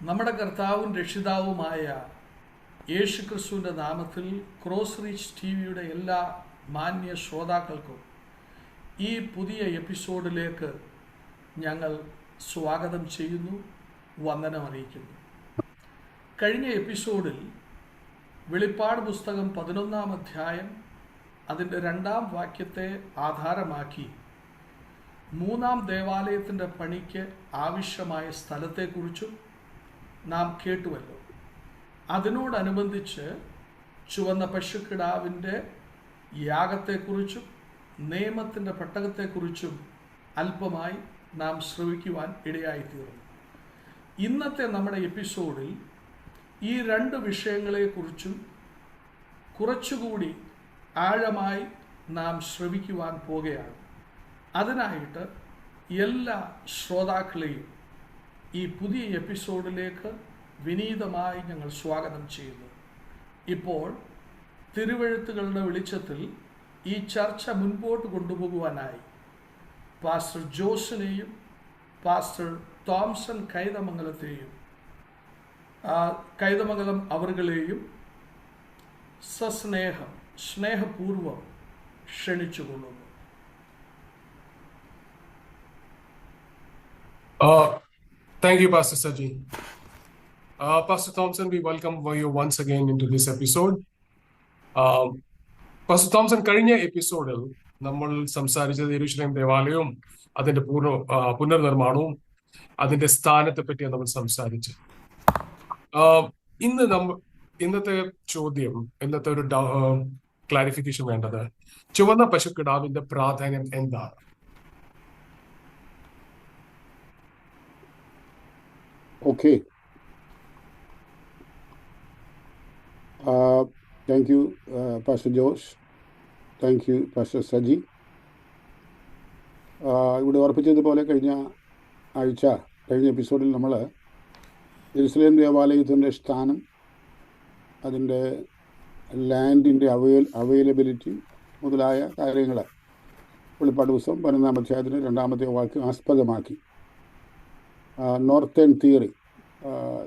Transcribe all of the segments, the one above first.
നമ്മുടെ കർത്താവും രക്ഷിതാവുമായ യേശു ക്രിസ്തുവിൻ്റെ നാമത്തിൽ ക്രോസ് റീച്ച് ടി വിയുടെ എല്ലാ മാന്യ ശ്രോതാക്കൾക്കും ഈ പുതിയ എപ്പിസോഡിലേക്ക് ഞങ്ങൾ സ്വാഗതം ചെയ്യുന്നു, വന്ദനം അറിയിക്കുന്നു. കഴിഞ്ഞ എപ്പിസോഡിൽ വെളിപ്പാട് പുസ്തകം 11-ാം അധ്യായം അതിൻ്റെ 2-ാം വാക്യത്തെ ആധാരമാക്കി 3-ാം ദേവാലയത്തിൻ്റെ പണിക്ക് ആവശ്യമായ സ്ഥലത്തെക്കുറിച്ചും നാം കേട്ടുവല്ലോ. അതിനോടനുബന്ധിച്ച് ചുവന്ന പശുക്കിടാവിൻ്റെ യാഗത്തെക്കുറിച്ചും നിയമത്തിൻ്റെ പെട്ടകത്തെക്കുറിച്ചും അല്പമായി നാം ശ്രവിക്കുവാൻ ഇടയായിത്തീർന്നു. ഇന്നത്തെ നമ്മുടെ എപ്പിസോഡിൽ ഈ 2 വിഷയങ്ങളെക്കുറിച്ചും കുറച്ചുകൂടി ആഴമായി നാം ശ്രവിക്കുവാൻ പോകുകയാണ്. അതിനായിട്ട് എല്ലാ ശ്രോതാക്കളെയും ഈ പുതിയ എപ്പിസോഡിലേക്ക് വിനീതമായി ഞങ്ങൾ സ്വാഗതം ചെയ്യുന്നു. ഇപ്പോൾ തിരുവെഴുത്തുകളുടെ വെളിച്ചത്തിൽ ഈ ചർച്ച മുൻപോട്ട് കൊണ്ടുപോകുവാനായി പാസ്റ്റർ ജോസിനെയും പാസ്റ്റർ തോംസൺ കൈതമംഗലം അവരുകളെയും സ്നേഹപൂർവം ക്ഷണിച്ചുകൊള്ളുന്നു. Thank you, Pastor Saji. Pastor Thompson, we welcome you once again into this episode. Pastor Thompson, കഴിഞ്ഞ എപ്പിസോഡിൽ നമ്മൾ സംസാരിച്ചത് യെരൂശലേം ദേവാലയവും അതിന്റെ പുനർനിർമ്മാണവും അതിന്റെ സ്ഥാനത്തെ പറ്റിയാണ് നമ്മൾ സംസാരിച്ചത്. ഇന്നത്തെ ചോദ്യം, ഇന്നത്തെ ഒരു ക്ലാരിഫിക്കേഷൻ വേണ്ടത്, ചുവന്ന പശുക്കിടാവിന്റെ പ്രാധാന്യം എന്താണ്? Okay. Thank you, Pastor Josh. Thank you, Pastor Saji. ഇവിടെ ഓർപ്പിച്ചതുപോലെ കഴിഞ്ഞ എപ്പിസോഡിൽ നമ്മൾ യെരൂശലേം ദേവാലയത്തിൻ്റെ സ്ഥാനം, അതിൻ്റെ ലാൻഡിൻ്റെ അവൈലബിലിറ്റി മുതലായ കാര്യങ്ങൾ വെളിപ്പാട് പുസ്തകം 11-ാം അധ്യായത്തിൻ്റെ 2-ാമത്തെ വാക്യം ആസ്പദമാക്കി നോർത്തേൺ തിയറി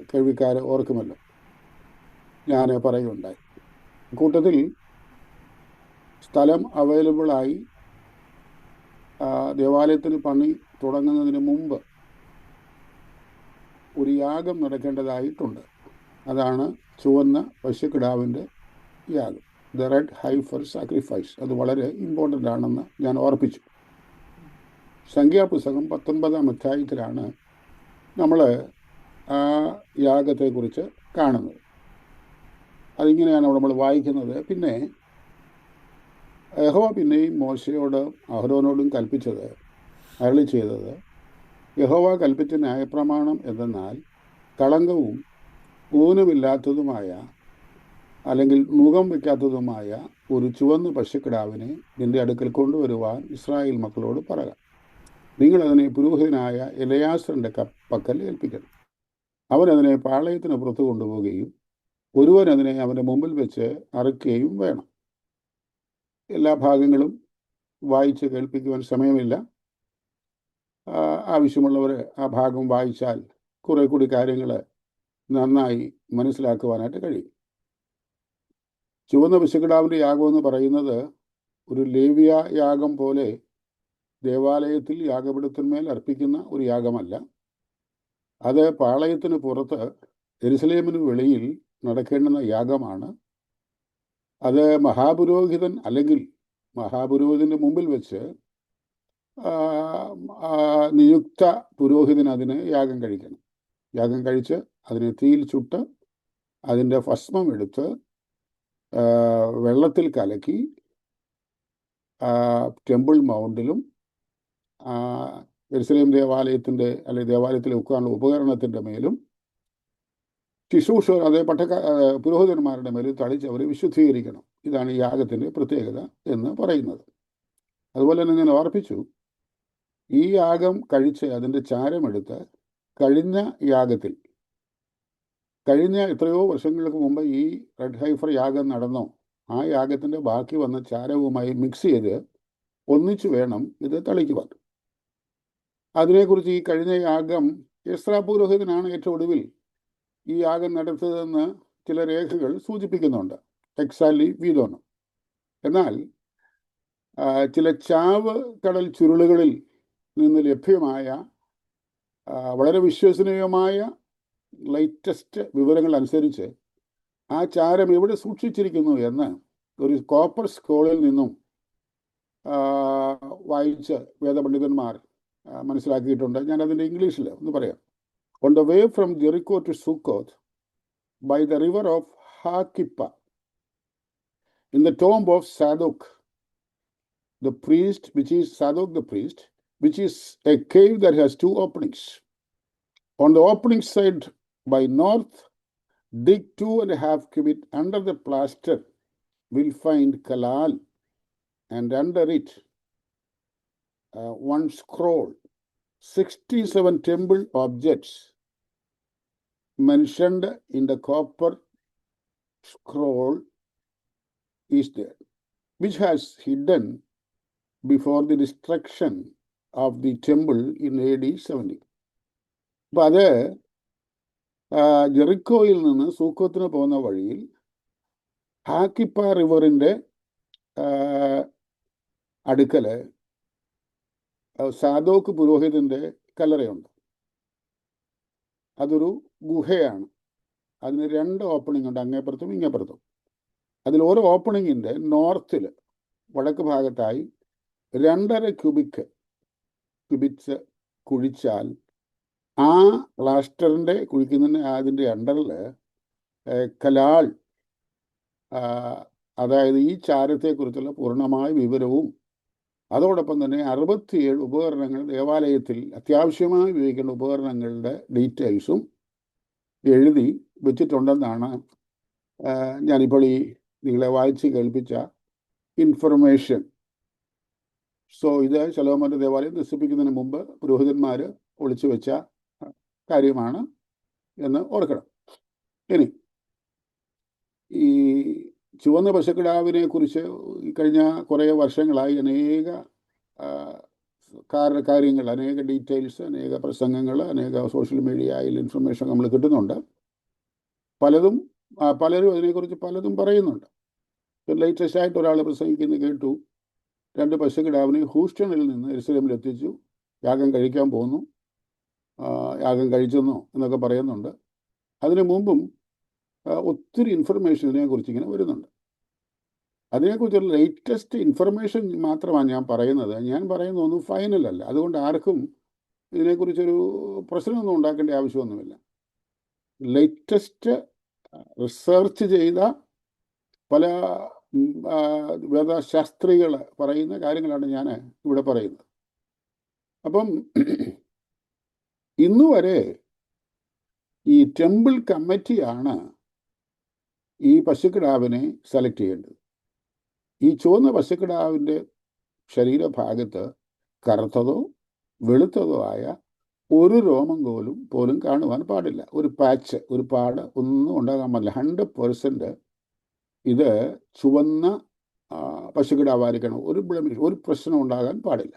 കേൾവിക്കാരെ ഓർക്കുമല്ലോ ഞാൻ പറയുകയുണ്ടായി. കൂട്ടത്തിൽ സ്ഥലം അവൈലബിളായി ദേവാലയത്തിന് പണി തുടങ്ങുന്നതിന് മുമ്പ് ഒരു യാഗം നടക്കേണ്ടതായിട്ടുണ്ട്. അതാണ് ചുവന്ന പശുക്കിടാവിൻ്റെ യാഗം, ദ റെഡ് ഹൈഫർ സാക്രിഫൈസ്. അത് വളരെ ഇമ്പോർട്ടൻ്റ് ആണെന്ന് ഞാൻ ഓർപ്പിച്ചു. സംഖ്യാപുസ്തകം 19-ാം അധ്യായത്തിലാണ് നമ്മൾ ആ യാഗത്തെക്കുറിച്ച് കാണുന്നത്. അതിങ്ങനെയാണ് നമ്മൾ വായിക്കുന്നത്. പിന്നെ യഹോവ പിന്നെയും മോശയോട് അഹരോനോടും അരുളി ചെയ്തത്, യഹോവ കൽപ്പിച്ച ന്യായപ്രമാണം എന്തെന്നാൽ, കളങ്കവും ഊനമില്ലാത്തതുമായ അല്ലെങ്കിൽ മുഖം വയ്ക്കാത്തതുമായ ഒരു ചുവന്ന പശുക്കിടാവിനെ നിന്റെ അടുക്കൽ കൊണ്ടുവരുവാൻ ഇസ്രായേൽ മക്കളോട് പറയുക. നിങ്ങളതിനെ പുരോഹിതനായ എലയാസറിൻ്റെ പക്കൽ ഏൽപ്പിക്കണം. അവനതിനെ പാളയത്തിന് പുറത്ത് കൊണ്ടുപോവുകയും ഒരുവൻ അതിനെ അവൻ്റെ മുമ്പിൽ വെച്ച് അറുക്കുകയും വേണം. എല്ലാ ഭാഗങ്ങളും വായിച്ച് കേൾപ്പിക്കുവാൻ സമയമില്ല. ആവശ്യമുള്ളവർ ആ ഭാഗം വായിച്ചാൽ കുറെ കൂടി കാര്യങ്ങൾ നന്നായി മനസ്സിലാക്കുവാനായിട്ട് കഴിയും. ചുവന്ന പശുക്കിടാവിൻ്റെ യാഗമെന്ന് പറയുന്നത് ഒരു ലേവ്യ യാഗം പോലെ ദേവാലയത്തിൽ യാഗപീഠത്തിന്മേൽ അർപ്പിക്കുന്ന ഒരു യാഗമല്ല. അത് പാളയത്തിന് പുറത്ത് യെരൂശലേമിന് വെളിയിൽ നടക്കേണ്ടുന്ന യാഗമാണ്. അത് മഹാപുരോഹിതൻ അല്ലെങ്കിൽ മഹാപുരോഹിതൻ്റെ മുമ്പിൽ വെച്ച് നിയുക്ത പുരോഹിതൻ അതിന് യാഗം കഴിക്കണം. യാഗം കഴിച്ച് അതിനെ തീയിൽ ചുട്ട് അതിൻ്റെ ഭസ്മം എടുത്ത് വെള്ളത്തിൽ കലക്കി ടെമ്പിൾ മൗണ്ടിലും യെരൂശലേം ദേവാലയത്തിൻ്റെ അല്ലെങ്കിൽ ദേവാലയത്തിൽ വെക്കാനുള്ള ഉപകരണത്തിൻ്റെ മേലും ശുശ്രൂഷകർ, അതേ പുരോഹിതന്മാരുടെ മേലും തളിച്ച് അവരെ വിശുദ്ധീകരിക്കണം. ഇതാണ് ഈ യാഗത്തിൻ്റെ പ്രത്യേകത എന്ന് പറയുന്നത്. അതുപോലെ തന്നെ ഞാൻ ഓർപ്പിച്ചു, ഈ യാഗം കഴിച്ച് അതിൻ്റെ ചാരമെടുത്ത് കഴിഞ്ഞ എത്രയോ വർഷങ്ങൾക്ക് മുമ്പ് ഈ റെഡ് ഹൈഫർ യാഗം നടന്നോ ആ യാഗത്തിൻ്റെ ബാക്കി വന്ന ചാരവുമായി മിക്സ് ചെയ്ത് ഒന്നിച്ചു വേണം ഇത് തളിക്കുവാൻ. അതിനെക്കുറിച്ച് ഈ കഴിഞ്ഞ യാഗം എസ്രാ പുരോഹിതനാണ് ഏറ്റവും ഒടുവിൽ ഈ യാഗം നടത്തിയതെന്ന് ചില രേഖകൾ സൂചിപ്പിക്കുന്നുണ്ട്. എക്സാലി വീതോണം. എന്നാൽ ചില ചാവ് കടൽ ചുരുളുകളിൽ നിന്ന് ലഭ്യമായ വളരെ വിശ്വസനീയമായ ലേറ്റസ്റ്റ് വിവരങ്ങൾ അനുസരിച്ച് ആ ചാരം എവിടെ സൂക്ഷിച്ചിരിക്കുന്നു എന്ന് ഒരു കോപ്പർ സ്ക്രോളിൽ നിന്നും വായിച്ച് വേദപണ്ഡിതന്മാർ മനസ്സിലാക്കിയിട്ടുണ്ട്. ഞാനതിൻ്റെ ഇംഗ്ലീഷിൽ ഒന്ന് പറയാം. On the way from Jericho to Succoth, by the river of Hakippa, in the tomb of Zadok, the priest, which is Zadok the priest, which is a cave that has two openings. On the opening side by north, dig 2.5 cubits under the plaster, will find Kalal, and under it one scroll, 67 temple objects mentioned in the copper scroll is there, which has hidden before the destruction of the temple in AD 70. അപ്പം അത് ജെറിക്കോയിൽ നിന്ന് സൂക്കോത്തിന് പോകുന്ന വഴിയിൽ ഹാക്കിപ്പ റിവറിൻ്റെ അടുക്കൽ Zadok പുരോഹിതൻ്റെ കല്ലറയുണ്ട്. അതൊരു ഗുഹയാണ്. അതിന് 2 opening ഉണ്ട്, അങ്ങേപ്പുറത്തും ഇങ്ങേപ്പുറത്തും. അതിൽ ഓരോ ഓപ്പണിങ്ങിൻ്റെ നോർത്തിൽ വടക്ക് ഭാഗത്തായി 2.5 ക്യൂബിറ്റ്സ് കുഴിച്ചാൽ ആ പ്ലാസ്റ്ററിൻ്റെ കുഴിക്കുന്നതിന് അതിൻ്റെ അണ്ടറിൽ കലാൾ, അതായത് ഈ ചാരത്തെക്കുറിച്ചുള്ള പൂർണ്ണമായ വിവരവും അതോടൊപ്പം തന്നെ 67 ഉപകരണങ്ങൾ, ദേവാലയത്തിൽ അത്യാവശ്യമായി ഉപയോഗിക്കേണ്ട ഉപകരണങ്ങളുടെ ഡീറ്റെയിൽസും എഴുതി വെച്ചിട്ടുണ്ടെന്നാണ് ഞാനിപ്പോൾ ഈ നിങ്ങളെ വായിച്ച് കേൾപ്പിച്ച ഇൻഫർമേഷൻ. സോ ഇത് ശലോമോന്റെ ദേവാലയം നശിപ്പിക്കുന്നതിന് മുമ്പ് പുരോഹിതന്മാർ ഒളിച്ചു വെച്ച കാര്യമാണ് എന്ന് ഓർക്കണം. ഇനി ഈ ചുവന്ന പശുക്കിടാവിനെ കുറിച്ച് കഴിഞ്ഞ കുറേ വർഷങ്ങളായി അനേക കാര്യങ്ങൾ, അനേക ഡീറ്റെയിൽസ്, അനേക പ്രസംഗങ്ങൾ, അനേക സോഷ്യൽ മീഡിയയിൽ ഇൻഫർമേഷൻ നമ്മൾ കിട്ടുന്നുണ്ട്. പലരും അതിനെക്കുറിച്ച് പലതും പറയുന്നുണ്ട്. ലേറ്റസ്റ്റ് ആയിട്ട് ഒരാൾ പ്രസംഗിക്കുന്നത് കേട്ടു, 2 പശുക്കിടാവിനെ ഹൂസ്റ്റണിൽ നിന്ന് യെരുശലേമിൽ എത്തിച്ചു, യാഗം കഴിക്കാൻ പോകുന്നു, യാഗം കഴിച്ചെന്നോ എന്നൊക്കെ പറയുന്നുണ്ട്. അതിനു മുമ്പും ഒത്തിരി ഇൻഫർമേഷൻ ഇതിനെക്കുറിച്ച് ഇങ്ങനെ വരുന്നുണ്ട്. അതിനെക്കുറിച്ചുള്ള ലേറ്റസ്റ്റ് ഇൻഫർമേഷൻ മാത്രമാണ് ഞാൻ പറയുന്നത്. ഞാൻ പറയുന്നതൊന്നും ഫൈനലല്ല. അതുകൊണ്ട് ആർക്കും ഇതിനെക്കുറിച്ചൊരു പ്രശ്നമൊന്നും ഉണ്ടാക്കേണ്ട ആവശ്യമൊന്നുമില്ല. ലേറ്റസ്റ്റ് റിസർച്ച് ചെയ്ത പല വേദശാസ്ത്രികൾ പറയുന്ന കാര്യങ്ങളാണ് ഞാൻ ഇവിടെ പറയുന്നത്. അപ്പം ഇന്നുവരെ ഈ ടെമ്പിൾ കമ്മിറ്റിയാണ് ഈ പശുക്കിടാവിനെ സെലക്ട് ചെയ്യേണ്ടത്. ഈ ചുവന്ന പശുക്കിടാവിൻ്റെ ശരീരഭാഗത്ത് കറുത്തതോ വെളുത്തതോ ആയ ഒരു രോമം പോലും കാണുവാൻ പാടില്ല. ഒരു പാച്ച്, ഒരു പാട് ഒന്നും ഉണ്ടാകാൻ പാടില്ല. 100% ഇത് ചുവന്ന പശുക്കിടാവായിരിക്കണം. ഒരു പ്രശ്നം ഉണ്ടാകാൻ പാടില്ല.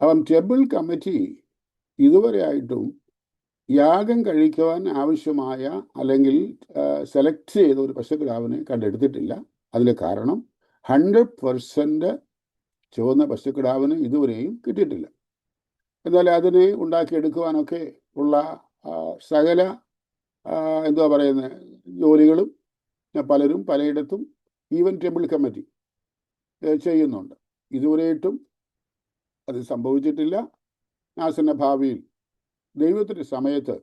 അപ്പം ടെമ്പിൾ കമ്മിറ്റി ഇതുവരെയായിട്ടും യാഗം കഴിക്കുവാൻ ആവശ്യമായ അല്ലെങ്കിൽ സെലക്ട് ചെയ്ത ഒരു പശുക്കിടാവിനെ കണ്ടെടുത്തിട്ടില്ല. അതിന് കാരണം 100% ചുവന്ന പശുക്കിടാവിന് ഇതുവരെയും കിട്ടിയിട്ടില്ല. എന്നാൽ അതിനെ ഉണ്ടാക്കിയെടുക്കുവാനൊക്കെ ഉള്ള സകല ജോലികളും പലരും പലയിടത്തും ഈവൻ ടെമ്പിൾ കമ്മിറ്റി ചെയ്യുന്നുണ്ട്. ഇതുവരെയായിട്ടും അത് സംഭവിച്ചിട്ടില്ല. ആസന്ന ഭാവിയിൽ ദൈവത്തിൻ്റെ സമയത്ത്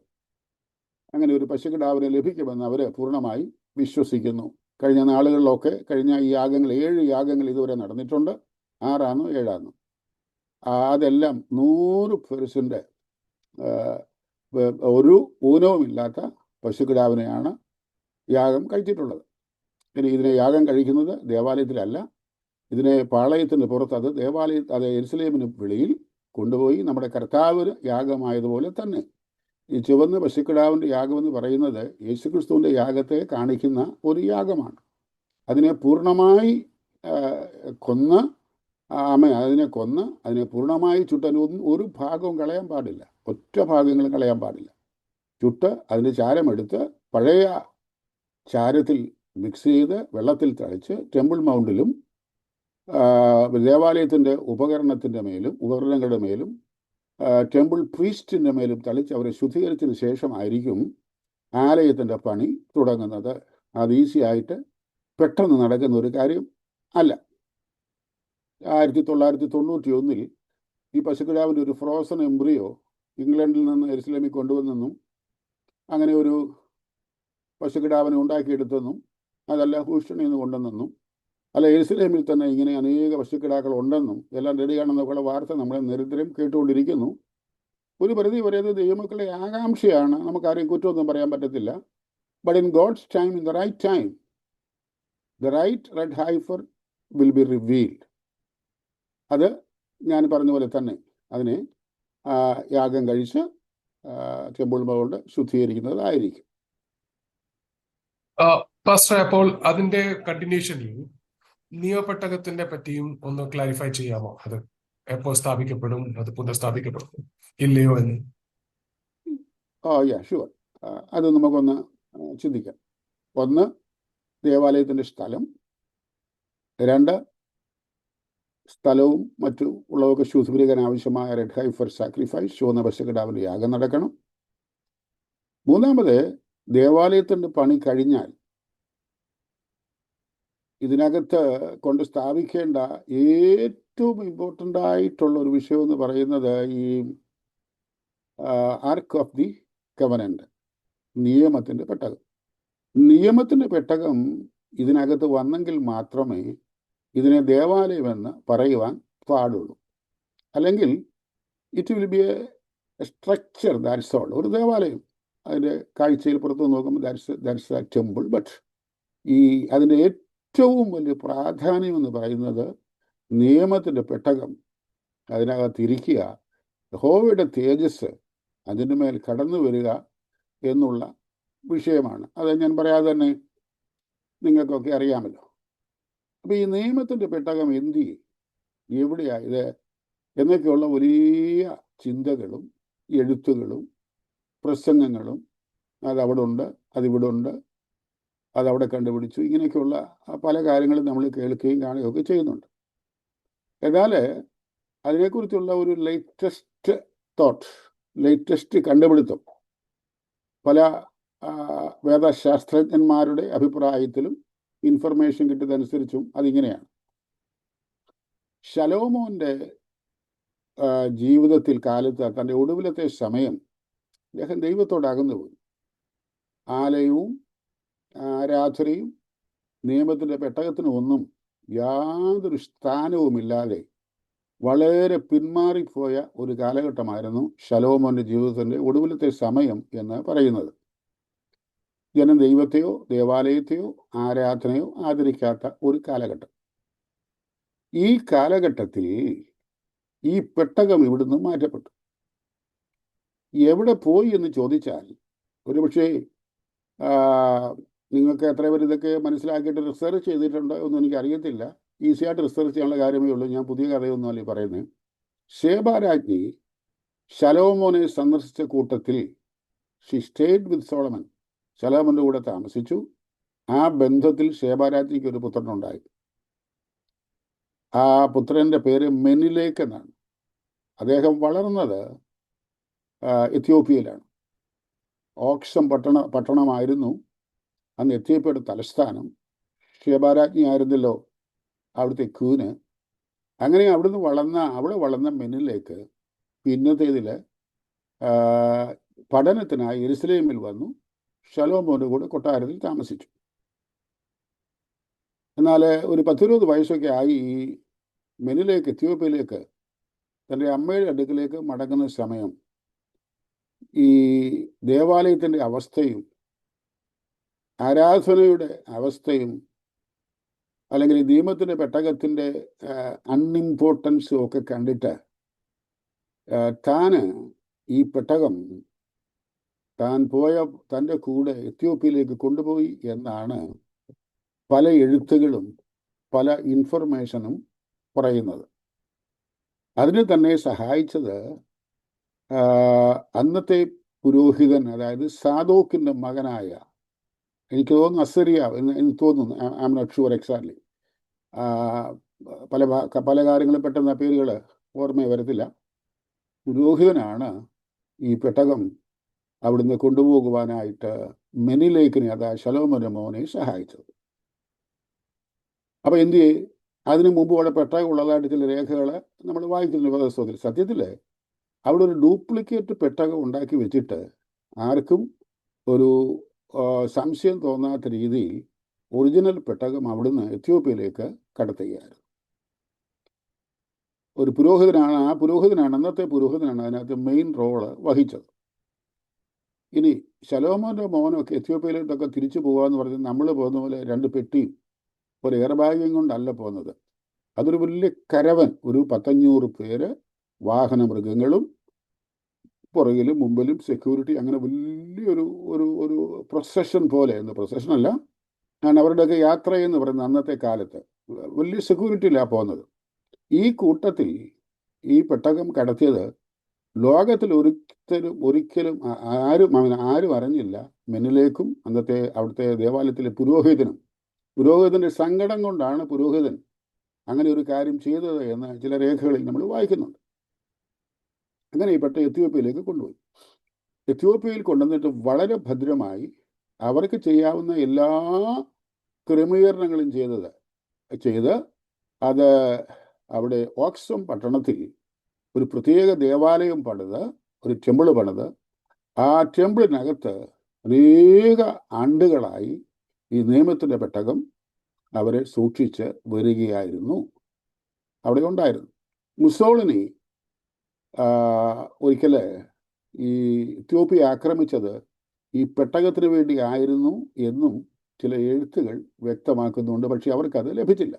അങ്ങനെ ഒരു പശുക്കിടാവിനെ ലഭിക്കുമെന്ന് അവർ പൂർണ്ണമായി വിശ്വസിക്കുന്നു. കഴിഞ്ഞ നാളുകളിലൊക്കെ കഴിഞ്ഞ ഈ യാഗങ്ങൾ 7 യാഗങ്ങൾ ഇതുവരെ നടന്നിട്ടുണ്ട്. 6 7 അതെല്ലാം 100% ഒരു ഊനവുമില്ലാത്ത പശുക്കിടാവിനെയാണ് യാഗം കഴിച്ചിട്ടുള്ളത്. ഇനി ഇതിനെ യാഗം കഴിക്കുന്നത് ദേവാലയത്തിലല്ല, ഇതിനെ പാളയത്തിന് പുറത്ത്, അത് യെരുശലേമിന് വെളിയിൽ കൊണ്ടുപോയി നമ്മുടെ കർത്താവിന് യാഗമായതുപോലെ തന്നെ ഈ ചുവന്ന പശുക്കിടാവിൻ്റെ യാഗമെന്ന് പറയുന്നത് യേശുക്രിസ്തുവിൻ്റെ യാഗത്തെ കാണിക്കുന്ന ഒരു യാഗമാണ്. അതിനെ പൂർണ്ണമായി അതിനെ പൂർണ്ണമായി ചുട്ടാൻ ഒരു ഭാഗവും കളയാൻ പാടില്ല. ഒറ്റ ഭാഗങ്ങളും കളയാൻ പാടില്ല. ചുട്ട് അതിൻ്റെ ചാരമെടുത്ത് പഴയ ചാരത്തിൽ മിക്സ് ചെയ്ത് വെള്ളത്തിൽ തളിച്ച് ടെമ്പിൾ മൗണ്ടിലും ദേവാലയത്തിൻ്റെ ഉപകരണങ്ങളുടെ മേലും ടെമ്പിൾ പ്രീസ്റ്റിൻ്റെ മേലും തളിച്ച് അവരെ ശുദ്ധീകരിച്ചതിന് ശേഷമായിരിക്കും ആലയത്തിൻ്റെ പണി തുടങ്ങുന്നത്. അത് ഈസിയായിട്ട് പെട്ടെന്ന് നടക്കുന്ന ഒരു കാര്യം അല്ല. 1991 ഈ പശുക്കിടാവിൻ്റെ ഒരു ഫ്രോസൺ എംബ്രിയോ ഇംഗ്ലണ്ടിൽ നിന്ന് യെരുശലേമിൽ കൊണ്ടുവന്നെന്നും അങ്ങനെ ഒരു പശുക്കിടാവിനെ ഉണ്ടാക്കിയെടുത്തെന്നും അതല്ല ഹൂസ്റ്റണിൽ നിന്ന് കൊണ്ടുവന്നെന്നും അല്ല യെരുശലേമിൽ തന്നെ ഇങ്ങനെ അനേക പശുക്കിടാക്കൾ ഉണ്ടെന്നും എല്ലാം റെഡിയാണെന്നൊക്കെയുള്ള വാർത്ത നമ്മളെ നിരന്തരം കേട്ടുകൊണ്ടിരിക്കുന്നു. ഒരു പരിധി വരെ അത് ദൈവമക്കളുടെ ആകാംക്ഷയാണ്, നമുക്കാരെയും കുറ്റമൊന്നും പറയാൻ പറ്റത്തില്ല. But in God's time, in the right time, the right red heifer will be revealed. അത് ഞാൻ പറഞ്ഞ പോലെ തന്നെ അതിനെ യാഗം കഴിച്ച് ടെമ്പിൾ മൗണ്ട് ശുദ്ധീകരിക്കുന്നതായിരിക്കും. പാസ്റ്റർ, അപ്പോൾ അതിന്റെ കണ്ടിന്യൂഷനിൽ നിയമപ്പെട്ടകത്തിന്റെ പറ്റിയും ഒന്ന് ക്ലാരിഫൈ ചെയ്യാമോ? അത് എപ്പോൾ സ്ഥാപിക്കപ്പെടും, അത് പുനഃസ്ഥാപിക്കപ്പെടും ഇല്ലയോ എന്ന്? ഷുവർ. അത് നമുക്കൊന്ന് ചിന്തിക്കാം. ഒന്ന്, ദേവാലയത്തിൻ്റെ സ്ഥലം. 2, സ്ഥലവും മറ്റു ഉള്ളതൊക്കെ ശുദ്ധീകരിക്കാൻ ആവശ്യമായ റെഡ് ഹൈഫർ സാക്രിഫൈസ്, ചുവന്ന പശുക്കിടാവിൻ്റെ യാഗം നടക്കണം. 3, ദേവാലയത്തിൻ്റെ പണി കഴിഞ്ഞാൽ ഇതിനകത്ത് കൊണ്ട് സ്ഥാപിക്കേണ്ട ഏറ്റവും ഇമ്പോർട്ടൻ്റ് ആയിട്ടുള്ള ഒരു വിഷയം എന്ന് പറയുന്നത് ഈ ആർക്ക് ഓഫ് ദി കവനൻ്റ്, നിയമത്തിൻ്റെ പെട്ടകം. നിയമത്തിൻ്റെ പെട്ടകം ഇതിനകത്ത് വന്നെങ്കിൽ മാത്രമേ ഇതിനെ ദേവാലയമെന്ന് പറയുവാൻ പാടുള്ളൂ. അല്ലെങ്കിൽ it will be A structure, that's all. ഒരു ദേവാലയം, അതിൻ്റെ കാഴ്ചയിൽ പുറത്ത് നോക്കുമ്പോൾ ദാറ്റ്സ് എ ടെമ്പിൾ. ബട്ട് അതിൻ്റെ ഏറ്റവും വലിയ പ്രാധാന്യം എന്ന് പറയുന്നത് നിയമത്തിൻ്റെ പെട്ടകം അതിനകത്തിരിക്കുക, യഹോവയുടെ തേജസ് അതിൻ്റെ മേൽ കടന്നു വരിക എന്നുള്ള വിഷയമാണ്. അത് ഞാൻ പറയാതെ തന്നെ നിങ്ങൾക്കൊക്കെ അറിയാമല്ലോ. അപ്പോൾ ഈ നിയമത്തിൻ്റെ പെട്ടകം എന്ത് ചെയ്യും, എവിടെയാണ് ഇത് എന്നൊക്കെയുള്ള വലിയ ചിന്തകളും എഴുത്തുകളും പ്രസംഗങ്ങളും അതവിടെ ഉണ്ട്, അതിവിടെ ഉണ്ട്, അതവിടെ കണ്ടുപിടിച്ചു, ഇങ്ങനെയൊക്കെയുള്ള പല കാര്യങ്ങളും നമ്മൾ കേൾക്കുകയും കാണുകയൊക്കെ ചെയ്യുന്നുണ്ട്. എന്നാൽ അതിനെക്കുറിച്ചുള്ള ഒരു ലേറ്റസ്റ്റ് തോട്ട്, ലേറ്റസ്റ്റ് കണ്ടുപിടുത്തം പല വേദശാസ്ത്രജ്ഞന്മാരുടെ അഭിപ്രായത്തിലും ഇൻഫർമേഷൻ കിട്ടിയതനുസരിച്ചും അതിങ്ങനെയാണ്. ശലോമോൻ്റെ ജീവിതത്തിൽ കാലത്ത് തൻ്റെ ഒടുവിലത്തെ സമയം അദ്ദേഹം ദൈവത്തോടകന്നു പോയി. ആലയവും ആരാധനയും നിയമത്തിൻ്റെ പെട്ടകത്തിനും ഒന്നും യാതൊരു സ്ഥാനവുമില്ലാതെ വളരെ പിന്മാറിപ്പോയ ഒരു കാലഘട്ടമായിരുന്നു ശലോമോൻ്റെ ജീവിതത്തിൻ്റെ ഒടുവിലത്തെ സമയം എന്ന് പറയുന്നത്. ജനം ദൈവത്തെയോ ദേവാലയത്തെയോ ആരാധനയോ ആദരിക്കാത്ത ഒരു കാലഘട്ടം. ഈ കാലഘട്ടത്തിൽ ഈ പെട്ടകം ഇവിടുന്ന് മാറ്റപ്പെട്ടു. എവിടെ പോയി എന്ന് ചോദിച്ചാൽ ഒരുപക്ഷെ നിങ്ങൾക്ക് എത്ര പേര് ഇതൊക്കെ മനസ്സിലാക്കിയിട്ട് റിസർച്ച് ചെയ്തിട്ടുണ്ടോ ഒന്നും എനിക്കറിയത്തില്ല. ഈസിയായിട്ട് റിസർച്ച് ചെയ്യാനുള്ള കാര്യമേ ഉള്ളൂ. ഞാൻ പുതിയ കഥയൊന്നുമല്ല പറയുന്നത്. ശേബാരാജ്ഞി ശലോമോനെ സന്ദർശിച്ച കൂട്ടത്തിൽ ഷി സ്റ്റേഡ് വിത്ത് സോളമൻ, ശലോമോൻ്റെ കൂടെ താമസിച്ചു. ആ ബന്ധത്തിൽ ശേബാരാജ്ഞിക്ക് ഒരു പുത്രനുണ്ടായി. ആ പുത്രൻ്റെ പേര് മെനിലേക്ക് എന്നാണ്. അദ്ദേഹം വളർന്നത് എത്യോപ്യയിലാണ്. ഓക്സം പട്ടണമായിരുന്നു അന്ന് എത്യോപ്യയുടെ തലസ്ഥാനം. ശേബാരാജ്ഞി ആയിരുന്നല്ലോ അവിടുത്തെ ക്യൂന്. അങ്ങനെ അവിടെ വളർന്ന മെനിലേക്ക് പിന്നത്തേതിൽ പഠനത്തിനായി യെരുശലേമിൽ വന്നു. ശലോമോൻ്റെ കൂടെ കൊട്ടാരത്തിൽ താമസിച്ചു. എന്നാൽ ഒരു 10-20 വയസ്സൊക്കെ ആയി ഈ മെനിലേക്ക് എത്യോപ്യയിലേക്ക് തൻ്റെ അമ്മയുടെ അടുക്കിലേക്ക് മടങ്ങുന്ന സമയം ഈ ദേവാലയത്തിൻ്റെ അവസ്ഥയും ആരാധനയുടെ അവസ്ഥയും അല്ലെങ്കിൽ ഈ നിയമത്തിൻ്റെ പെട്ടകത്തിൻ്റെ അൺഇമ്പോർട്ടൻസും ഒക്കെ കണ്ടിട്ട് ഈ പെട്ടകം താൻ പോയ തൻ്റെ കൂടെ എത്യോപ്യയിലേക്ക് കൊണ്ടുപോയി എന്നാണ് പല എഴുത്തുകളും പല ഇൻഫർമേഷനും പറയുന്നത്. അതിന് തന്നെ സഹായിച്ചത് അന്നത്തെ പുരോഹിതൻ, അതായത് സാദോക്കിൻ്റെ മകനായ, എനിക്ക് തോന്നുന്നു അസരിയ എന്ന് എനിക്ക് തോന്നുന്നു, I am not sure exactly, പല കാര്യങ്ങളും പെട്ടെന്ന് പേരുകൾ ഓർമ്മ വരത്തില്ല. പുരോഹിതനാണ് ഈ പെട്ടകം അവിടുന്ന് കൊണ്ടുപോകുവാനായിട്ട് മെനിലേക്കിനെ, അതായത് ശലോമോന്റെ മോനെ സഹായിച്ചത്. അപ്പം എന്ത് ചെയ്യും? അതിനു മുമ്പ് അവിടെ പെട്ടകം ഉള്ളതായിട്ട് ചില രേഖകൾ നമ്മൾ വായിക്കുന്നു വേദപുസ്തകത്തിൽ. സത്യത്തിൽ അവിടെ ഒരു ഡ്യൂപ്ലിക്കേറ്റ് പെട്ടകം ഉണ്ടാക്കി വെച്ചിട്ട് ആർക്കും ഒരു സംശയം തോന്നാത്ത രീതിയിൽ ഒറിജിനൽ പെട്ടകം അവിടുന്ന് എത്യോപ്യയിലേക്ക് കടത്തുകയായിരുന്നു. ഒരു പുരോഹിതനാണ്, അന്നത്തെ പുരോഹിതനാണ് അതിനകത്ത് മെയിൻ റോള് വഹിച്ചത്. ഇനി ശലോമോന്റെ മോനൊക്കെ എത്യോപ്യയിലോട്ടൊക്കെ തിരിച്ചു പോകാന്ന് പറഞ്ഞ് നമ്മൾ പോകുന്ന പോലെ 2 പെട്ടിയും ഒരു എയർബാഗും കൊണ്ടല്ല പോകുന്നത്. അതൊരു വലിയ കരവൻ, ഒരു 100-500 പേര്, വാഹനമൃഗങ്ങളും പുറകിലും മുമ്പിലും സെക്യൂരിറ്റി, അങ്ങനെ വലിയൊരു ഒരു ഒരു പ്രൊസഷൻ പോലെ, പ്രൊസഷനല്ല, ഞാൻ അവരുടെയൊക്കെ യാത്ര എന്ന് പറയുന്നത് അന്നത്തെ കാലത്ത് വലിയ സെക്യൂരിറ്റിയിലാണ് പോകുന്നത്. ഈ കൂട്ടത്തിൽ ഈ പെട്ടകം കടത്തിയത് ലോകത്തിൽ ഒരിക്കലും ആരും അറിഞ്ഞില്ല. മെനിലേക്കും അവിടുത്തെ ദേവാലയത്തിലെ പുരോഹിതന്റെ സങ്കടം കൊണ്ടാണ് പുരോഹിതൻ അങ്ങനെ ഒരു കാര്യം ചെയ്തത് എന്ന് ചില രേഖകളിൽ നമ്മൾ വായിക്കുന്നുണ്ട്. അങ്ങനെ ഈ പെട്ടകം എത്യോപ്യയിലേക്ക് കൊണ്ടുപോയി. എത്യോപ്യയിൽ കൊണ്ടുവന്നിട്ട് വളരെ ഭദ്രമായി അവർക്ക് ചെയ്യാവുന്ന എല്ലാ ക്രമീകരണങ്ങളും ചെയ്ത് അത് അവിടെ ഓക്സം പട്ടണത്തിൽ ഒരു പ്രത്യേക ദേവാലയം പണിത്, ഒരു ടെമ്പിൾ പണിത്, ആ ടെമ്പിളിനകത്ത് അനേക ആണ്ടുകളായി ഈ നിയമത്തിൻ്റെ പെട്ടകം അവരെ സൂക്ഷിച്ച് വരികയായിരുന്നു, അവിടെ ഉണ്ടായിരുന്നു. മുസോളിനി ഒരിക്കൽ ഈ എത്യോപ്യ ആക്രമിച്ചത് ഈ പെട്ടകത്തിന് വേണ്ടി ആയിരുന്നു എന്നും ചില എഴുത്തുകൾ വ്യക്തമാക്കുന്നുണ്ട്. പക്ഷെ അവർക്കത് ലഭിച്ചില്ല.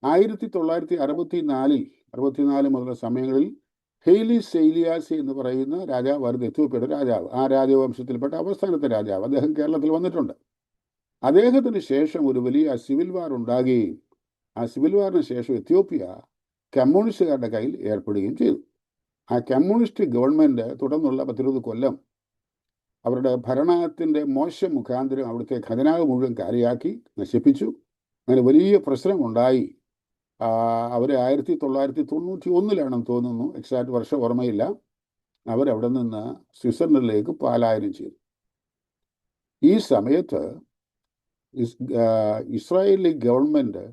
1964 മുതലുള്ള സമയങ്ങളിൽ ഹെയ്ലി സെയിലിയാസി എന്ന് പറയുന്ന രാജാവായിരുന്നു എത്യോപ്യയുടെ രാജാവ്. ആ രാജവംശത്തിൽപ്പെട്ട അവസാനത്തെ രാജാവ്. അദ്ദേഹം കേരളത്തിൽ വന്നിട്ടുണ്ട്. അദ്ദേഹത്തിന് ശേഷം ഒരു വലിയ സിവിൽ വാർ ഉണ്ടാകുകയും ആ സിവിൽ വാറിന് ശേഷം എത്യോപ്യ കമ്മ്യൂണിസ്റ്റുകാരുടെ കയ്യിൽ ഏർപ്പെടുകയും ചെയ്തു. ആ കമ്മ്യൂണിസ്റ്റ് ഗവൺമെൻറ് തുടർന്നുള്ള 10-20 കൊല്ലം അവരുടെ ഭരണത്തിൻ്റെ മോശം മുഖാന്തരം അവിടുത്തെ ഖജനാവ് മുഴുവൻ കാലിയാക്കി നശിപ്പിച്ചു. അങ്ങനെ വലിയ പ്രശ്നമുണ്ടായി. അവരെ 1991 തോന്നുന്നു, എക്സാക്ട് വർഷം ഓർമ്മയില്ല, അവരവിടെ നിന്ന് സ്വിറ്റ്സർലൻഡിലേക്ക് പലായനം ചെയ്തു. ഈ സമയത്ത് ഇസ്രായേലി ഗവൺമെൻറ്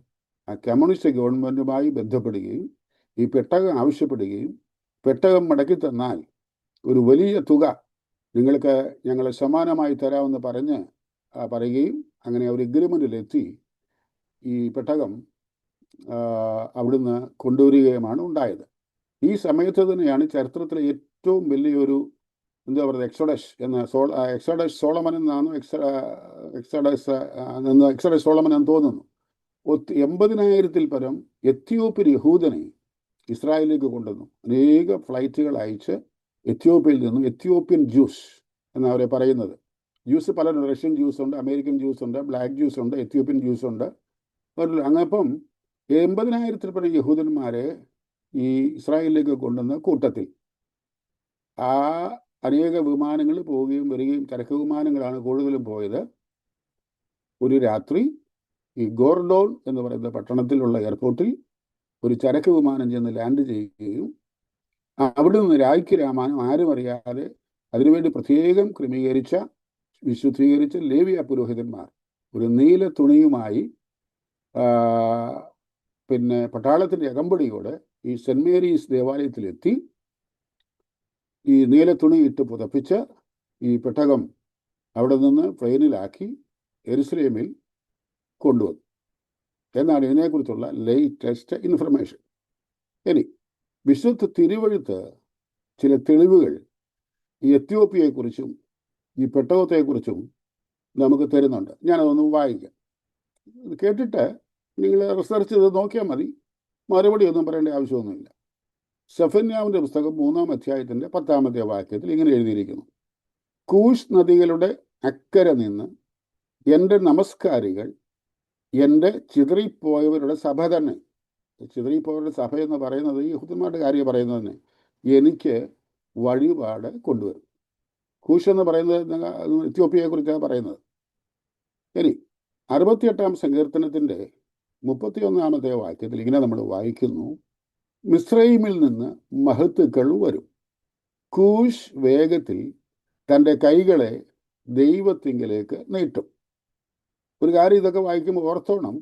ആ കമ്മ്യൂണിസ്റ്റ് ഗവൺമെൻറ്റുമായി ബന്ധപ്പെടുകയും ഈ പെട്ടകം ആവശ്യപ്പെടുകയും പെട്ടകം മടക്കി തന്നാൽ ഒരു വലിയ തുക നിങ്ങൾക്ക് ഞങ്ങൾ സമാനമായി തരാമെന്ന് പറയുകയും അങ്ങനെ ഒരു എഗ്രിമെൻറ്റിലെത്തി ഈ പെട്ടകം അവിടുന്ന് കൊണ്ടുവരികയുമാണ് ഉണ്ടായത്. ഈ സമയത്ത് തന്നെയാണ് ചരിത്രത്തിലെ ഏറ്റവും വലിയൊരു എക്സോഡസ് സോളമൻ എന്നാണ്, എക്സോഡസ് സോളമൻ എന്ന് തോന്നുന്നു. 80,000-ൽ പരം എത്യോപ്യൻ യഹൂദനെ ഇസ്രായേലിലേക്ക് കൊണ്ടുവന്നു. അനേക ഫ്ലൈറ്റുകൾ അയച്ച് എത്യോപ്യയിൽ നിന്നും, എത്യോപ്യൻ ജ്യൂസ് എന്നവരെ പറയുന്നത്. ജ്യൂസ് പലരും, റഷ്യൻ ജ്യൂസ് ഉണ്ട്, അമേരിക്കൻ ജ്യൂസ് ഉണ്ട്, ബ്ലാക്ക് ജ്യൂസ് ഉണ്ട്, എത്യോപ്യൻ ജ്യൂസ് ഉണ്ട്. അങ്ങപ്പം 80,000-ൽ പരം യഹൂദന്മാരെ ഈ ഇസ്രായേലിലേക്ക് കൊണ്ടുവന്ന കൂട്ടത്തിൽ ആ അനേക വിമാനങ്ങൾ പോവുകയും വരികയും, ചരക്ക് വിമാനങ്ങളാണ് കൂടുതലും പോയത്. ഒരു രാത്രി ഈ ഗോർഡോൺ എന്ന് പറയുന്ന പട്ടണത്തിലുള്ള എയർപോർട്ടിൽ ഒരു ചരക്ക് വിമാനം ചെന്ന് ലാൻഡ് ചെയ്യുകയും അവിടെ നിന്ന് രായ്ക്ക് രാമാനം ആരും അറിയാതെ അതിനുവേണ്ടി പ്രത്യേകം വിശുദ്ധീകരിച്ച ലേവ്യ പുരോഹിതന്മാർ ഒരു നീല തുണിയുമായി പിന്നെ പട്ടാളത്തിൻ്റെ അകമ്പടിയോടെ ഈ സെൻറ് മേരീസ് ദേവാലയത്തിലെത്തി ഈ നീല തുണി ഇട്ട് പുതപ്പിച്ച് ഈ പെട്ടകം അവിടെ നിന്ന് ട്രെയിനിലാക്കി യെരുശലേമിൽ കൊണ്ടുവന്നു എന്നാണ് ഇതിനെക്കുറിച്ചുള്ള ലേറ്റസ്റ്റ് ഇൻഫർമേഷൻ. ഇനി വിശുദ്ധ തിരുവഴുത്ത് ചില തെളിവുകൾ ഈ എത്യോപ്യയെക്കുറിച്ചും ഈ പെട്ടകത്തെക്കുറിച്ചും നമുക്ക് തരുന്നുണ്ട്. ഞാനതൊന്ന് വായിക്കാം. കേട്ടിട്ട് നിങ്ങൾ റിസർച്ച് ചെയ്ത് നോക്കിയാൽ മതി, മറുപടി ഒന്നും പറയേണ്ട ആവശ്യമൊന്നുമില്ല. സെഫന്യാവിൻ്റെ പുസ്തകം 3-ാം അധ്യായത്തിൻ്റെ 10-ാമത്തെ വാക്യത്തിൽ ഇങ്ങനെ എഴുതിയിരിക്കുന്നു: കൂഷ് നദികളുടെ അക്കരെ നിന്ന് എൻ്റെ നമസ്കാരികൾ എൻ്റെ ചിതറിപ്പോയവരുടെ സഭ തന്നെ, ചിതറിപ്പോയവരുടെ സഭ എന്ന് പറയുന്നത് യഹൂദന്മാരുടെ കാര്യം പറയുന്നത് തന്നെ, എനിക്ക് വഴിപാട് കൊണ്ടുവരും. കൂശ് എന്ന് പറയുന്നത് എത്യോപ്യയെക്കുറിച്ചാണ് പറയുന്നത്. ഇനി 68-ാം സങ്കീർത്തനത്തിൻ്റെ 31-ാമത്തെ വാക്യത്തിൽ ഇങ്ങനെ നമ്മൾ വായിക്കുന്നു, മിസ്രൈമിൽ നിന്ന് മഹത്തുക്കൾ വരും, കൂശ് വേഗത്തിൽ തൻ്റെ കൈകളെ ദൈവത്തിങ്കിലേക്ക് നീട്ടും. ഒരു കാര്യം ഇതൊക്കെ വായിക്കുമ്പോൾ ഓർത്തോണം,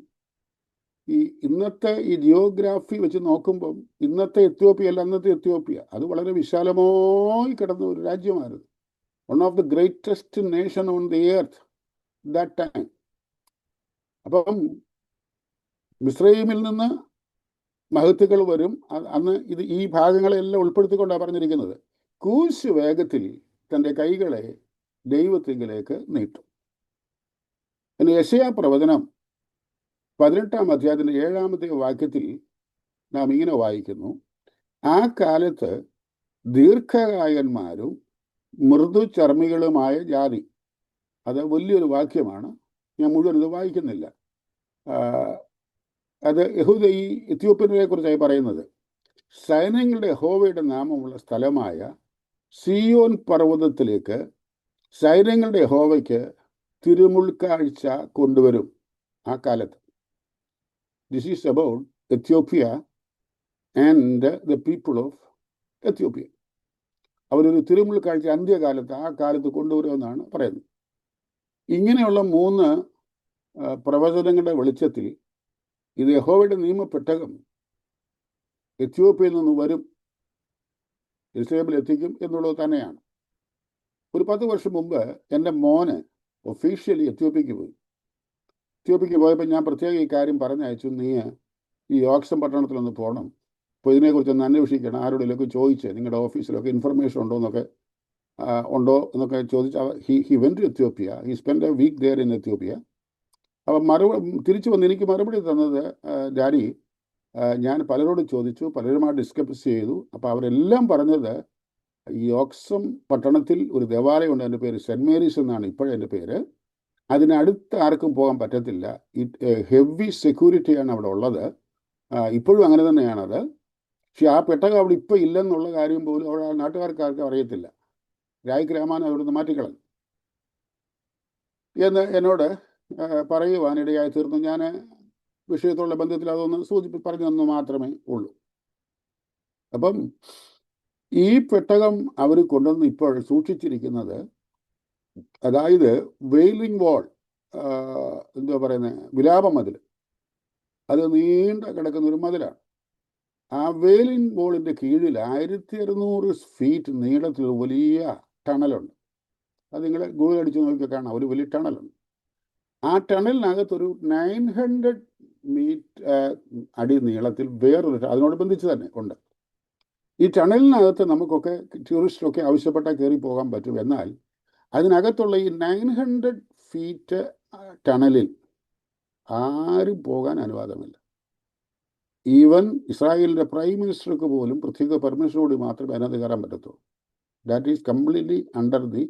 ഇന്നത്തെ ഈ ജിയോഗ്രാഫി വെച്ച് നോക്കുമ്പം ഇന്നത്തെ എത്യോപ്യ അല്ല അന്നത്തെ എത്യോപ്യ. അത് വളരെ വിശാലമായി കിടന്ന ഒരു രാജ്യമായിരുന്നു. One of the greatest nation on the earth that time. അപ്പം മിസ്രൈമിൽ നിന്ന് മഹത്തുക്കൾ വരും. അന്ന് ഈ ഭാഗങ്ങളെല്ലാം ഉൾപ്പെടുത്തിക്കൊണ്ടാണ് പറഞ്ഞിരിക്കുന്നത്. കൂശ് വേഗത്തിൽ തൻ്റെ കൈകളെ ദൈവത്തിങ്കിലേക്ക് നീട്ടും. പിന്നെ യെശയ്യാ പ്രവചനം 18-ാം അധ്യായത്തിൻ്റെ 7-ാമത്തെ വാക്യത്തിൽ നാം ഇങ്ങനെ വായിക്കുന്നു, ആ കാലത്ത് ദീർഘകായന്മാരും മൃദുചർമ്മികളുമായ ജാതി. അത് വലിയൊരു വാക്യമാണ്, ഞാൻ മുഴുവൻ ഇത് വായിക്കുന്നില്ല. അത് ഈ എത്യോപ്യനെ കുറിച്ചായി പറയുന്നത്. സൈന്യങ്ങളുടെ യഹോവയുടെ നാമമുള്ള സ്ഥലമായ സിയോൻ പർവ്വതത്തിലേക്ക് സൈന്യങ്ങളുടെ യഹോവയ്ക്ക് തിരുമുൾക്കാഴ്ച കൊണ്ടുവരും ആ കാലത്ത്. This is about Ethiopia and the people of Ethiopia. അവരൊരു തിരുമുൾക്കാഴ്ച അന്ത്യകാലത്ത്, ആ കാലത്ത് കൊണ്ടുവരുമെന്നാണ് പറയുന്നത്. ഇങ്ങനെയുള്ള 3 പ്രവചനങ്ങളുടെ വെളിച്ചത്തിൽ ഇത് യഹോവയുടെ നിയമപ്പെട്ടകം എത്യോപ്യയിൽ നിന്ന് വരും, ഇസ്രായേലിൽ എത്തിക്കും എന്നുള്ളത് തന്നെയാണ്. ഒരു 10 വർഷം മുമ്പ് എൻ്റെ മോന് ഒഫീഷ്യലി എത്യോപ്യക്ക് പോയി. എത്യോപ്യക്ക് പോയപ്പോൾ ഞാൻ പ്രത്യേക ഈ കാര്യം പറഞ്ഞയച്ചു, നീ ഈ യോക്സം പട്ടണത്തിലൊന്ന് പോകണം, അപ്പോൾ ഇതിനെക്കുറിച്ചൊന്ന് അന്വേഷിക്കണം, ആരോടെങ്കിലൊക്കെ ചോദിച്ച് നിങ്ങളുടെ ഓഫീസിലൊക്കെ ഇൻഫർമേഷൻ ഉണ്ടോ എന്നൊക്കെ ചോദിച്ച് he went to Ethiopia. He spend a week there in Ethiopia. അപ്പം തിരിച്ചു വന്ന് എനിക്ക് മറുപടി തന്നത്, ഡാഡി, ഞാൻ പലരോട് ചോദിച്ചു, പലരുമായിട്ട് ഡിസ്കസ് ചെയ്തു. അപ്പോൾ അവരെല്ലാം പറഞ്ഞത് ഈ യോക്സം പട്ടണത്തിൽ ഒരു ദേവാലയമുണ്ട്, എൻ്റെ പേര് സെൻറ്റ് മേരീസ് എന്നാണ് ഇപ്പോഴെൻ്റെ പേര്. അതിനടുത്ത് ആർക്കും പോകാൻ പറ്റത്തില്ല. ഹെവി സെക്യൂരിറ്റിയാണ് അവിടെ ഉള്ളത്. ഇപ്പോഴും അങ്ങനെ തന്നെയാണത്. പക്ഷെ ആ പെട്ടകം അവിടെ ഇപ്പോൾ ഇല്ലെന്നുള്ള കാര്യം പോലും അവിടെ നാട്ടുകാർക്കാർക്കും അറിയത്തില്ല. രായ്ക്ക് രാമാൻ അവിടുന്ന് മാറ്റിക്കളഞ്ഞു എന്ന് എന്നോട് പറയുവാനിടയായി തീർന്നു. ഞാൻ വിഷയത്തോടുള്ള ബന്ധത്തിൽ അതൊന്ന് പറഞ്ഞു തന്നു മാത്രമേ ഉള്ളൂ. അപ്പം ഈ പെട്ടകം അവർ കൊണ്ടുവന്ന് ഇപ്പോൾ സൂക്ഷിച്ചിരിക്കുന്നത്, അതായത് വെയിലിംഗ് വാൾ, എന്താ പറയുന്നത്, വിലാപ മതിൽ, അത് നീണ്ട കിടക്കുന്ന ഒരു മതിലാണ്. ആ വെയിലിംഗ് വാളിൻ്റെ കീഴിൽ 1600 ഫീറ്റ് നീളത്തിൽ വലിയ ടണലുണ്ട്. അത് നിങ്ങൾ ഗൂഗിൾ അടിച്ച് നോക്കിയാൽ കാണാം, ഒരു വലിയ ടണലുണ്ട്. ആ ടണലിനകത്തൊരു 900 അടി നീളത്തിൽ വേറൊരു അതിനോട് ബന്ധിച്ച് തന്നെ ഉണ്ട്. ഈ ടണലിനകത്ത് നമുക്കൊക്കെ ടൂറിസ്റ്റൊക്കെ ആവശ്യപ്പെട്ടാൽ കയറി പോകാൻ പറ്റും. എന്നാൽ അതിനകത്തുള്ള ഈ 900 ഫീറ്റ് ടണലിൽ ആരും പോകാൻ അനുവാദമില്ല. ഈവൻ ഇസ്രായേലിൻ്റെ പ്രൈം മിനിസ്റ്റർക്ക് പോലും പ്രത്യേക പെർമിഷനോട് മാത്രമേ അതിനകത്ത് കയറാൻ പറ്റത്തുള്ളൂ. That is completely under the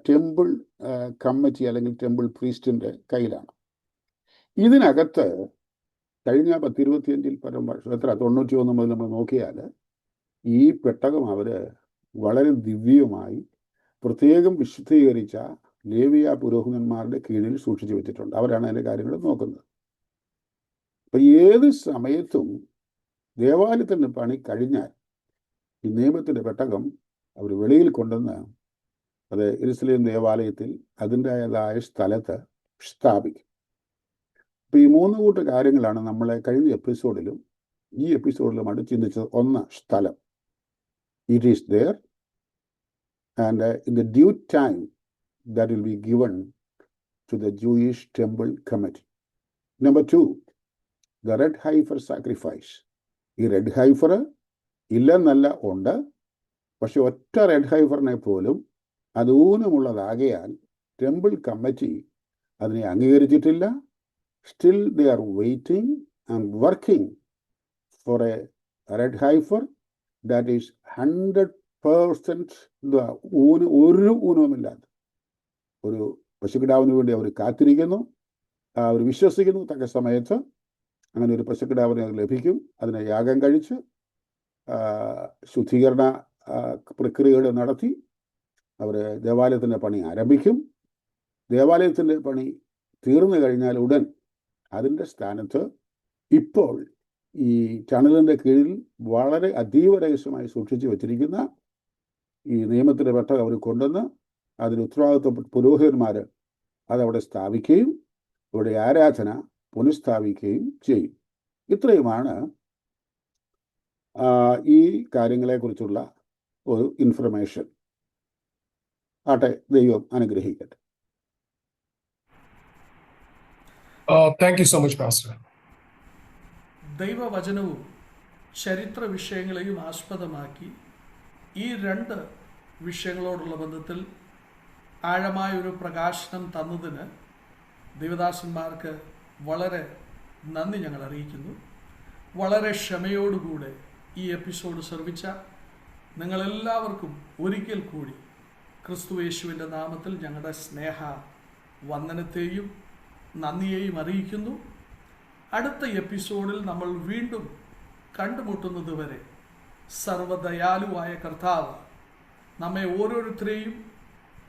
temple committee അല്ലെങ്കിൽ ടെമ്പിൾ പ്രീസ്റ്റിൻ്റെ കയ്യിലാണ്. ഇതിനകത്ത് കഴിഞ്ഞ 10-25 പരം വർഷം, 91 മുതൽ നമ്മൾ നോക്കിയാൽ ഈ പെട്ടകം അവർ വളരെ ദിവ്യമായി പ്രത്യേകം വിശുദ്ധീകരിച്ച ലേവിയ പുരോഹിതന്മാരുടെ കീഴിൽ സൂക്ഷിച്ചു വെച്ചിട്ടുണ്ട്. അവരാണ് അതിൻ്റെ കാര്യങ്ങൾ നോക്കുന്നത്. അപ്പം ഏത് സമയത്തും ദേവാലയത്തിൻ്റെ പണി കഴിഞ്ഞാൽ ഈ നിയമത്തിൻ്റെ പെട്ടകം അവർ വെളിയിൽ കൊണ്ടുവന്ന് അത് യെരുശലേം ദേവാലയത്തിൽ അതിൻ്റേതായ സ്ഥലത്ത് സ്ഥാപിക്കും. അപ്പം ഈ 3 കൂട്ട കാര്യങ്ങളാണ് നമ്മളെ കഴിഞ്ഞ എപ്പിസോഡിലും ഈ എപ്പിസോഡിലുമായിട്ട് ചിന്തിച്ചത്. ഒന്ന്, സ്ഥലം, it is there and in the due time that will be given to the Jewish temple committee. Number 2, the red heifer sacrifice. ഈ റെഡ് ഹൈഫർ ഇല്ലെന്നല്ല ഉണ്ട്, പക്ഷെ ഒറ്റ റെഡ് ഹൈഫറിനെ പോലും അത് ഊനമുള്ളതാകയാൽ ടെമ്പിൾ കമ്മിറ്റി അതിനെ അംഗീകരിച്ചിട്ടില്ല. Still they are waiting and working for a red heifer that is 100% ഒരു ഊനവുമില്ലാത്ത ഒരു പശുക്കിടാവിന് വേണ്ടി അവർ കാത്തിരിക്കുന്നു. അവർ വിശ്വസിക്കുന്നു തക്ക സമയത്ത് അങ്ങനെ ഒരു പശുക്കിടാവിനെ ലഭിക്കും. അതിനെ യാഗം കഴിച്ച് ശുദ്ധീകരണ പ്രക്രിയകൾ നടത്തി അവർ ദേവാലയത്തിൻ്റെ പണി ആരംഭിക്കും. ദേവാലയത്തിൻ്റെ പണി തീർന്നു കഴിഞ്ഞാൽ ഉടൻ അതിൻ്റെ സ്ഥാനത്ത് ഇപ്പോൾ ഈ ടണലിൻ്റെ കീഴിൽ വളരെ അതീവ രഹസ്യമായി സൂക്ഷിച്ചു വച്ചിരിക്കുന്ന ഈ നിയമത്തിൻ്റെ പെട്ടകം അവർ കൊണ്ടുവന്ന് അതിന് ഉത്തരവാദിത്വപ്പെട്ട പുരോഹിതന്മാർ അതവിടെ സ്ഥാപിക്കുകയും ഇവിടെ ആരാധന പുനഃസ്ഥാപിക്കുകയും ചെയ്യും. ഇത്രയുമാണ് ഈ കാര്യങ്ങളെക്കുറിച്ചുള്ള ഒരു ഇൻഫർമേഷൻ. ആട്ടെ, ദൈവം അനുഗ്രഹിക്കട്ടെ. Thank you so much pastor. ദൈവവചനവും ചരിത്ര വിഷയങ്ങളെയും ആസ്പദമാക്കി ഈ രണ്ട് വിഷയങ്ങളോടുള്ള ബന്ധത്തിൽ ആഴമായൊരു പ്രകാശനം തന്നതിന് ദൈവദാസന്മാർക്ക് വളരെ നന്ദി ഞങ്ങൾ അറിയിക്കുന്നു. വളരെ ക്ഷമയോടുകൂടെ ഈ എപ്പിസോഡ് ശ്രവിച്ച നിങ്ങളെല്ലാവർക്കും ഒരിക്കൽ കൂടി ക്രിസ്തുയേശുവിൻ്റെ നാമത്തിൽ ഞങ്ങളുടെ സ്നേഹ വന്ദനത്തെയും നന്ദിയെയും അറിയിക്കുന്നു. അടുത്ത എപ്പിസോഡിൽ നമ്മൾ വീണ്ടും കണ്ടുമുട്ടുന്നത് വരെ സർവദയാലുവായ കർത്താവ് നമ്മെ ഓരോരുത്തരെയും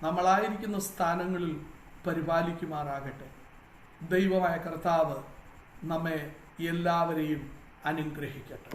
നമ്മളായിരിക്കുന്ന സ്ഥാനങ്ങളിൽ പരിപാലിക്കുമാറാകട്ടെ. ദൈവമായ കർത്താവ് നമ്മെ എല്ലാവരെയും അനുഗ്രഹിക്കട്ടെ.